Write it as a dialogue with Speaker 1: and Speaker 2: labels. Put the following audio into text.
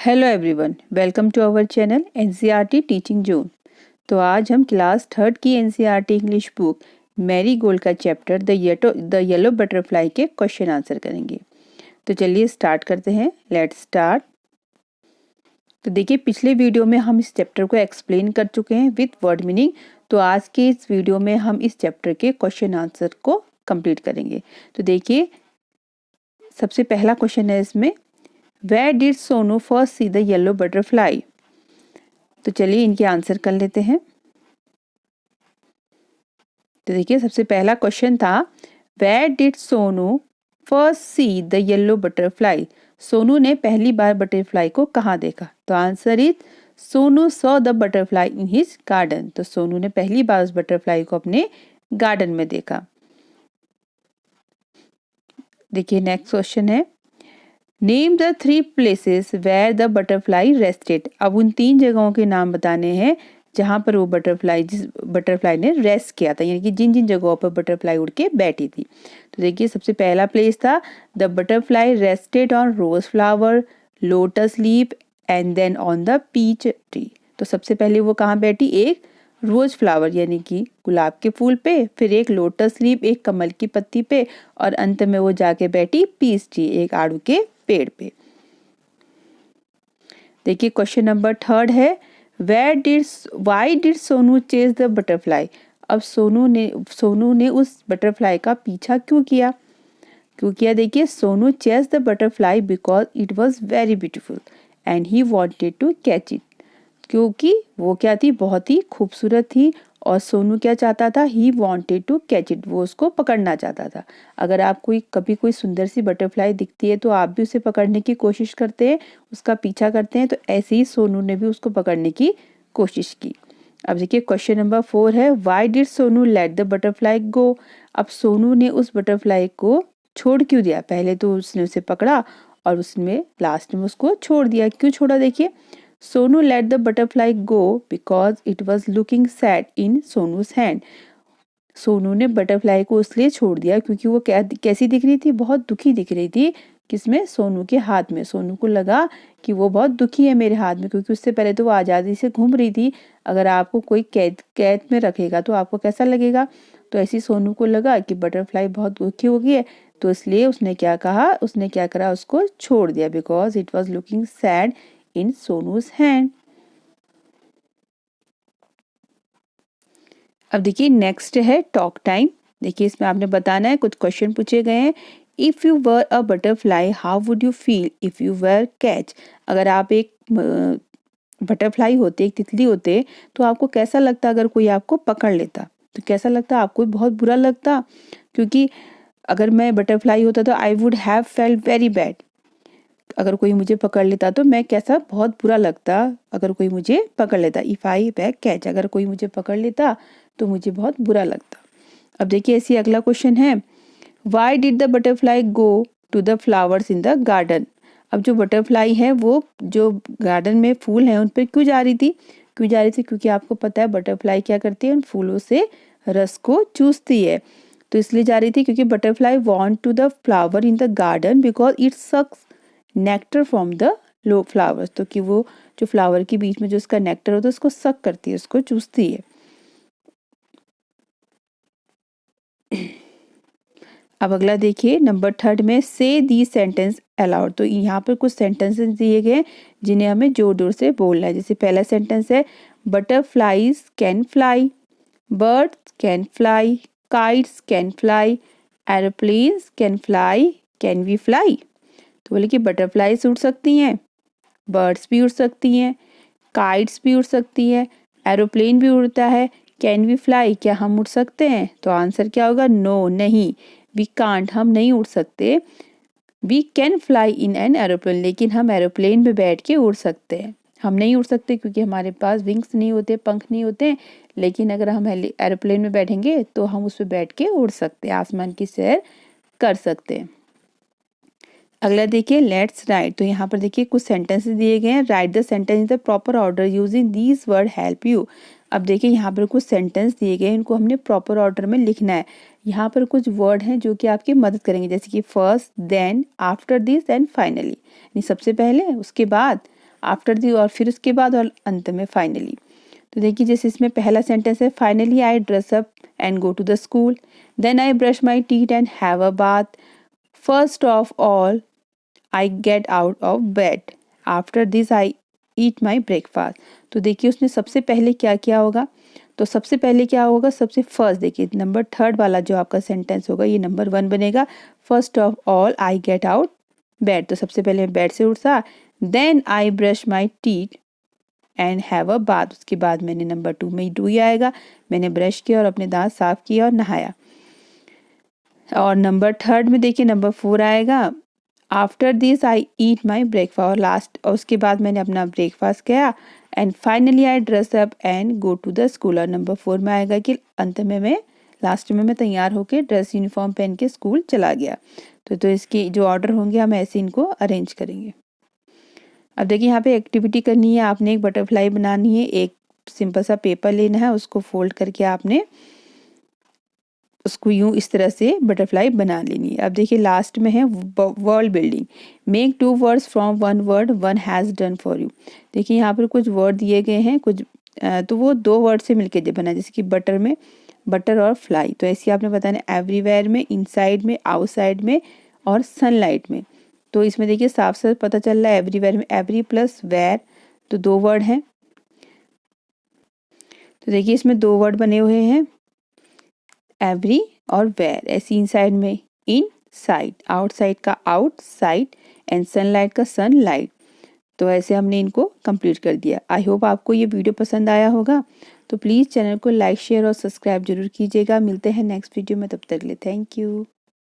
Speaker 1: Hello everyone, welcome to our channel NCERT teaching zone. तो आज हम क्लास थर्ड की NCERT English book Marigold का chapter the yellow butterfly के question answer करेंगे। तो चलिए स्टार्ट करते हैं। Let's start. तो देखिए, पिछले वीडियो में हम इस चैप्टर को एक्सप्लेन कर चुके हैं विथ वर्ड मीनिंग। तो आज के इस वीडियो में हम इस चैप्टर के क्वेश्चन आंसर को कंप्लीट करेंगे। तो देखिए, सबसे पहला क्वेश्चन है इसमें, Where did Sonu first see the yellow butterfly? तो चलिए इनके आंसर कर लेते हैं। तो देखिए, सबसे पहला क्वेश्चन था, Where did Sonu first see the yellow butterfly? Sonu ने पहली बार बटरफ्लाई को कहाँ देखा? तो answer is Sonu saw the butterfly in his garden. तो सोनू ने पहली बार उस बटरफ्लाई को अपने गार्डन में देखा। देखिए, नेक्स्ट क्वेश्चन है, name the 3 places where the butterfly rested. अब उन 3 जगहों के नाम बताने हैं जहां पर वो बटरफ्लाई ने रेस्ट किया था, यानी कि जिन जिन जगहों पर बटरफ्लाई उड़ के बैठी थी। तो देखिए, सबसे पहला प्लेस था, the butterfly rested on rose flower, lotus leaf and then on the peach tree. तो सबसे पहले वो कहाँ बैठी? एक रोज फ्लावर यानी कि गुलाब के फूल पे, फिर एक लोटस लीफ एक कमल की पत्ती पे, और अंत में वो जाके बैठी पीच ट्री एक आड़ू के पेड़ पे। देखिए, क्वेश्चन नंबर 3 है, why did Sonu chase the butterfly? अब सोनू ने उस बटरफ्लाई का पीछा क्यों किया? देखिए, Sonu chase the butterfly because it was very beautiful and he wanted to catch it. क्योंकि वो क्या थी? बहुत ही खूबसूरत थी, और सोनू क्या चाहता था? He wanted to catch it, वो उसको पकड़ना चाहता था। अगर आप कभी कोई सुंदर सी बटरफ्लाई दिखती है तो आप भी उसे पकड़ने की कोशिश करते हैं, उसका पीछा करते हैं। तो ऐसे ही सोनू ने भी उसको पकड़ने की कोशिश की। अब देखिए, क्वेश्चन नंबर 4 है, why did Sonu let the butterfly go? अब सोनू ने उस बटरफ्लाई को छोड़ क्यों दिया? पहले तो उसने उसे पकड़ा और उसमें लास्ट में उसको छोड़ दिया। क्यों छोड़ा? देखिए, Sonu let the butterfly go because it was looking sad in सोनू's hand। Sonu ने बटरफ्लाई को इसलिए छोड़ दिया क्योंकि वो कैसी दिख रही थी? बहुत दुखी दिख रही थी। किसमें? सोनू के हाथ में। सोनू को लगा कि वो बहुत दुखी है मेरे हाथ में, क्योंकि उससे पहले तो वो आज़ादी से घूम रही थी। अगर आपको कोई कैद में रखेगा तो आपको कैसा लगेगा? तो ऐसी सोनू को लगा कि बटरफ्लाई बहुत दुखी हो गई है, तो इसलिए उसने क्या करा? उसको छोड़ दिया, because it was looking sad in सोनूज hand. अब देखिए, नेक्स्ट है टॉक टाइम। देखिए, इसमें आपने बताना है, कुछ क्वेश्चन पूछे गए हैं। If you were a butterfly how would you feel if you were catch? अगर आप एक बटरफ्लाई होते, एक तितली होते, तो आपको कैसा लगता अगर कोई आपको पकड़ लेता? तो कैसा लगता? आपको बहुत बुरा लगता, क्योंकि अगर मैं बटरफ्लाई होता तो I would have felt very bad. अगर कोई मुझे पकड़ लेता तो मैं कैसा? बहुत बुरा लगता अगर कोई मुझे पकड़ लेता। इफ आई बैक कैच, अगर कोई मुझे पकड़ लेता तो मुझे बहुत बुरा लगता। अब देखिए, ऐसी अगला क्वेश्चन है, why did the butterfly go to the flowers in the garden? अब जो बटरफ्लाई है वो जो गार्डन में फूल हैं उन पर क्यों जा रही थी? क्योंकि आपको पता है बटरफ्लाई क्या करती है? उन फूलों से रस को चूसती है। तो इसलिए जा रही थी क्योंकि butterfly want to the flower in the garden because it sucks nectar from the low flowers. तो कि वो जो फ्लावर के बीच में जो उसका नेक्टर होता है उसको सक करती है, उसको चूसती है। अब अगला देखिए, नंबर 3 में से दी सेंटेंस अलाउड। तो यहाँ पर कुछ सेंटेंसेस दिए गए जिन्हें हमें जोर जोर से बोलना है। जैसे पहला सेंटेंस है, butterflies can fly, birds can fly, kites can fly, aeroplanes can fly, can we fly? तो बोले कि बटरफ्लाईज उड़ सकती हैं, बर्ड्स भी उड़ सकती हैं, काइट्स भी उड़ सकती है, एरोप्लेन भी उड़ता है, कैन वी फ्लाई, क्या हम उड़ सकते हैं? तो आंसर क्या होगा? नो, नहीं। वी कांट, हम नहीं उड़ सकते। We can fly in an aeroplane, लेकिन हम एरोप्लेन में बैठ के उड़ सकते हैं। हम नहीं उड़ सकते क्योंकि हमारे पास विंग्स नहीं होते, पंख नहीं होते, लेकिन अगर हम एरोप्लेन में बैठेंगे तो हम उस पर बैठ के उड़ सकते हैं, आसमान की सैर कर सकते हैं। अगला देखिए, लेट्स राइट। तो यहाँ पर देखिए कुछ सेंटेंसेस दिए गए हैं। Right the sentence in the proper order using these word help you. अब देखिए, यहाँ पर कुछ सेंटेंस दिए गए हैं, इनको हमने प्रॉपर ऑर्डर में लिखना है। यहाँ पर कुछ वर्ड हैं जो कि आपकी मदद करेंगे, जैसे कि first, then, after this and finally. सबसे पहले, उसके बाद, आफ्टर दी और फिर उसके बाद और अंत में फाइनली। तो देखिए जैसे इसमें पहला सेंटेंस है finally I dress up and go to the school, then I brush my teeth and have a bath, first of all I get out of bed, after this I eat my breakfast. तो देखिए उसने सबसे पहले क्या किया होगा, तो सबसे पहले क्या होगा, सबसे फर्स्ट देखिए नंबर थर्ड वाला जो आपका सेंटेंस होगा ये नंबर 1 बनेगा। First of all I get out bed, तो सबसे पहले मैं बेड से उठा, then I brush my teeth and have a bath, उसके बाद मैंने नंबर 2 में डू ही आएगा, मैंने ब्रश किया और अपने दांत साफ किया और नहाया। और नंबर थर्ड में देखिए नंबर 4 आएगा, after this I eat my breakfast, और लास्ट और उसके बाद मैंने अपना ब्रेकफास्ट किया, and finally I dress up and go to the school, और नंबर 4 में आएगा कि अंत में मैं लास्ट में मैं तैयार होकर ड्रेस यूनिफॉर्म पहन के स्कूल चला गया। तो इसकी जो ऑर्डर होंगे हम ऐसे इनको अरेंज करेंगे। अब देखिए यहाँ पे एक्टिविटी करनी है, आपने एक बटरफ्लाई बनानी है, एक सिंपल सा पेपर लेना है, उसको फोल्ड करके आपने उसको यूं इस तरह से बटरफ्लाई बना लेनी है। अब देखिए लास्ट में है word building, make 2 words from 1 word one has done for you. देखिए यहाँ पर कुछ वर्ड दिए गए हैं, कुछ तो वो 2 वर्ड से मिलके बना, जैसे कि बटर में बटर और फ्लाई, तो ऐसे आपने बताना एवरीवेयर में, इनसाइड में, आउटसाइड में और सनलाइट में। तो इसमें देखिए साफ साफ पता चल रहा है एवरीवेयर में एवरी प्लस वेयर, तो 2 वर्ड हैं। तो देखिए इसमें 2 वर्ड बने हुए हैं, एवरी और वेयर। ऐसी इनसाइड में इन साइड, आउटसाइड का आउटसाइड एंड सनलाइट का सनलाइट। तो ऐसे हमने इनको कंप्लीट कर दिया। आई होप आपको ये वीडियो पसंद आया होगा, तो प्लीज़ चैनल को लाइक शेयर और सब्सक्राइब जरूर कीजिएगा। मिलते हैं नेक्स्ट वीडियो में, तब तक के लिए थैंक यू।